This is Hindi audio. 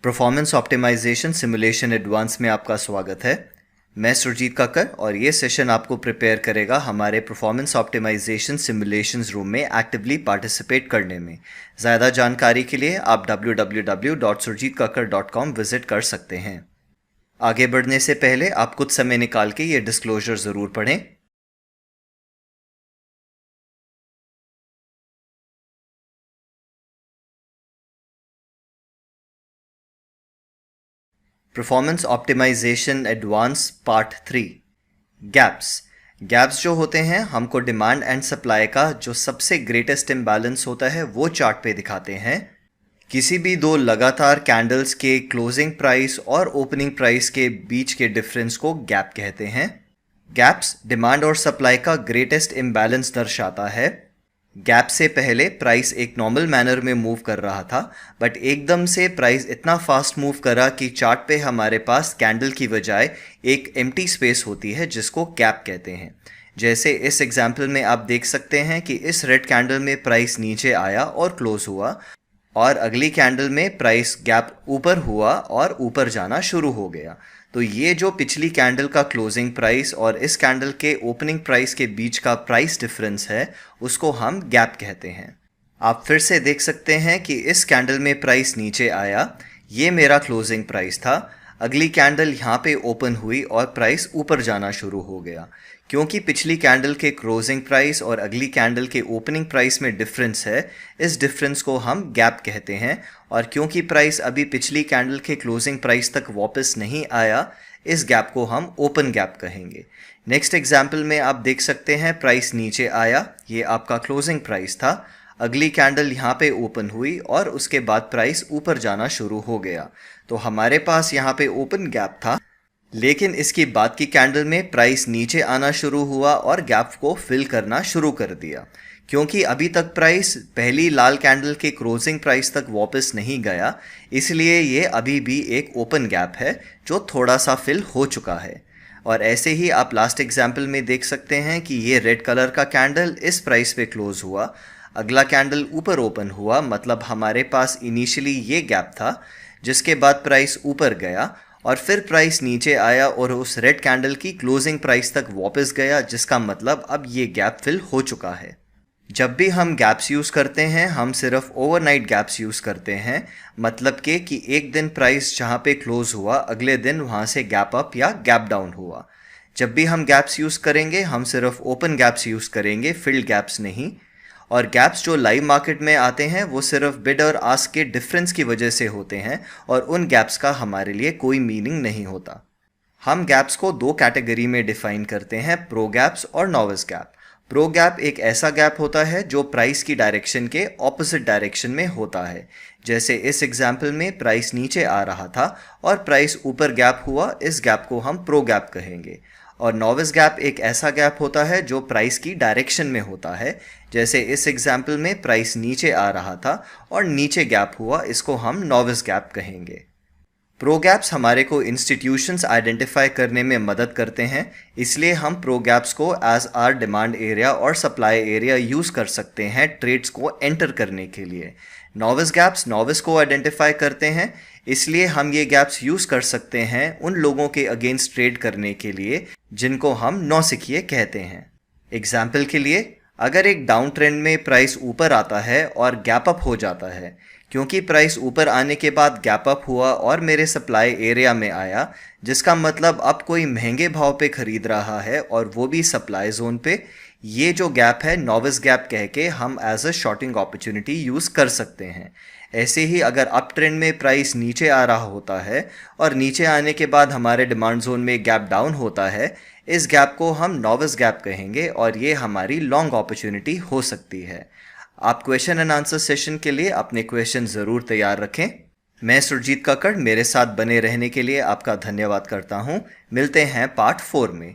परफॉर्मेंस ऑप्टिमाइजेशन सिमुलेशन एडवांस में आपका स्वागत है। मैं सुरजीत कक्कर और ये सेशन आपको प्रिपेयर करेगा हमारे परफॉर्मेंस ऑप्टिमाइजेशन सिमुलेशंस रूम में एक्टिवली पार्टिसिपेट करने में। ज़्यादा जानकारी के लिए आप www.surjitkakkar.com विज़िट कर सकते हैं। आगे बढ़ने से पहले आप कुछ समय निकाल के ये डिस्क्लोजर ज़रूर पढ़ें। Performance optimization advance part 3। Gaps जो होते हैं हमको डिमांड एंड सप्लाई का जो सबसे ग्रेटेस्ट इम्बैलेंस होता है वो चार्ट पे दिखाते हैं। किसी भी दो लगातार कैंडल्स के क्लोजिंग प्राइस और ओपनिंग प्राइस के बीच के डिफरेंस को गैप कहते हैं। गैप्स डिमांड और सप्लाई का ग्रेटेस्ट इम्बैलेंस दर्शाता है। गैप से पहले प्राइस एक नॉर्मल मैनर में मूव कर रहा था, बट एकदम से प्राइस इतना फास्ट मूव करा कि चार्ट पे हमारे पास कैंडल की बजाय एक एम्प्टी स्पेस होती है जिसको गैप कहते हैं। जैसे इस एग्जांपल में आप देख सकते हैं कि इस रेड कैंडल में प्राइस नीचे आया और क्लोज हुआ और अगली कैंडल में प्राइस गैप ऊपर हुआ और ऊपर जाना शुरू हो गया। तो ये जो पिछली कैंडल का क्लोजिंग प्राइस और इस कैंडल के ओपनिंग प्राइस के बीच का प्राइस डिफरेंस है, उसको हम गैप कहते हैं। आप फिर से देख सकते हैं कि इस कैंडल में प्राइस नीचे आया, ये मेरा क्लोजिंग प्राइस था। अगली कैंडल यहाँ पे ओपन हुई और प्राइस ऊपर जाना शुरू हो गया। क्योंकि पिछली कैंडल के क्लोजिंग प्राइस और अगली कैंडल के ओपनिंग प्राइस में डिफरेंस है, इस डिफरेंस को हम गैप कहते हैं। और क्योंकि प्राइस अभी पिछली कैंडल के क्लोजिंग प्राइस तक वापस नहीं आया, इस गैप को हम ओपन गैप कहेंगे। नेक्स्ट एग्जाम्पल में आप देख सकते हैं प्राइस नीचे आया, ये आपका क्लोजिंग प्राइस था। अगली कैंडल यहाँ पे ओपन हुई और उसके बाद प्राइस ऊपर जाना शुरू हो गया। तो हमारे पास यहाँ पे ओपन गैप था, लेकिन इसकी बाद की कैंडल में प्राइस नीचे आना शुरू हुआ और गैप को फिल करना शुरू कर दिया। क्योंकि अभी तक प्राइस पहली लाल कैंडल के क्लोजिंग प्राइस तक वापस नहीं गया, इसलिए ये अभी भी एक ओपन गैप है जो थोड़ा सा फिल हो चुका है। और ऐसे ही आप लास्ट एग्जाम्पल में देख सकते हैं कि ये रेड कलर का कैंडल इस प्राइस पे क्लोज हुआ, अगला कैंडल ऊपर ओपन हुआ, मतलब हमारे पास इनिशियली ये गैप था, जिसके बाद प्राइस ऊपर गया और फिर प्राइस नीचे आया और उस रेड कैंडल की क्लोजिंग प्राइस तक वापस गया, जिसका मतलब अब ये गैप फिल हो चुका है। जब भी हम गैप्स यूज़ करते हैं हम सिर्फ ओवरनाइट गैप्स यूज़ करते हैं, मतलब कि एक दिन प्राइस जहाँ पे क्लोज हुआ अगले दिन वहाँ से गैप अप या गैप डाउन हुआ। जब भी हम गैप्स यूज़ करेंगे हम सिर्फ ओपन गैप्स यूज़ करेंगे, फिल्ड गैप्स नहीं। और गैप्स जो लाइव मार्केट में आते हैं वो सिर्फ बिड और आस्क के डिफरेंस की वजह से होते हैं और उन गैप्स का हमारे लिए कोई मीनिंग नहीं होता। हम गैप्स को दो कैटेगरी में डिफाइन करते हैं, प्रो गैप्स और नॉविस गैप। प्रो गैप एक ऐसा गैप होता है जो प्राइस की डायरेक्शन के ऑपोजिट डायरेक्शन में होता है। जैसे इस एग्जाम्पल में प्राइस नीचे आ रहा था और प्राइस ऊपर गैप हुआ, इस गैप को हम प्रो गैप कहेंगे। और नॉविस गैप एक ऐसा गैप होता है जो प्राइस की डायरेक्शन में होता है। जैसे इस एग्जाम्पल में प्राइस नीचे आ रहा था और नीचे गैप हुआ, इसको हम नॉविस गैप कहेंगे। प्रो गैप्स हमारे को इंस्टीट्यूशंस आइडेंटिफाई करने में मदद करते हैं, इसलिए हम प्रो गैप्स को एज आर डिमांड एरिया और सप्लाई एरिया यूज़ कर सकते हैं ट्रेड्स को एंटर करने के लिए। नॉविस गैप्स नॉविस को आइडेंटिफाई करते हैं, इसलिए हम ये गैप्स यूज़ कर सकते हैं उन लोगों के अगेंस्ट ट्रेड करने के लिए जिनको हम नौसिखिए कहते हैं। एग्जाम्पल के लिए, अगर एक डाउन ट्रेंड में प्राइस ऊपर आता है और गैप अप हो जाता है, क्योंकि प्राइस ऊपर आने के बाद गैप अप हुआ और मेरे सप्लाई एरिया में आया, जिसका मतलब अब कोई महंगे भाव पे खरीद रहा है और वो भी सप्लाई जोन पे, ये जो गैप है नॉविस गैप कह के हम as a shorting opportunity use कर सकते हैं। ऐसे ही अगर अप ट्रेंड में प्राइस नीचे आ रहा होता है और नीचे आने के बाद हमारे डिमांड जोन में गैप डाउन होता है, इस गैप को हम नॉविस गैप कहेंगे और ये हमारी लॉन्ग अपॉर्चुनिटी हो सकती है। आप क्वेश्चन एंड आंसर सेशन के लिए अपने क्वेश्चन ज़रूर तैयार रखें। मैं सुरजीत कक्कड़, मेरे साथ बने रहने के लिए आपका धन्यवाद करता हूँ। मिलते हैं पार्ट 4 में।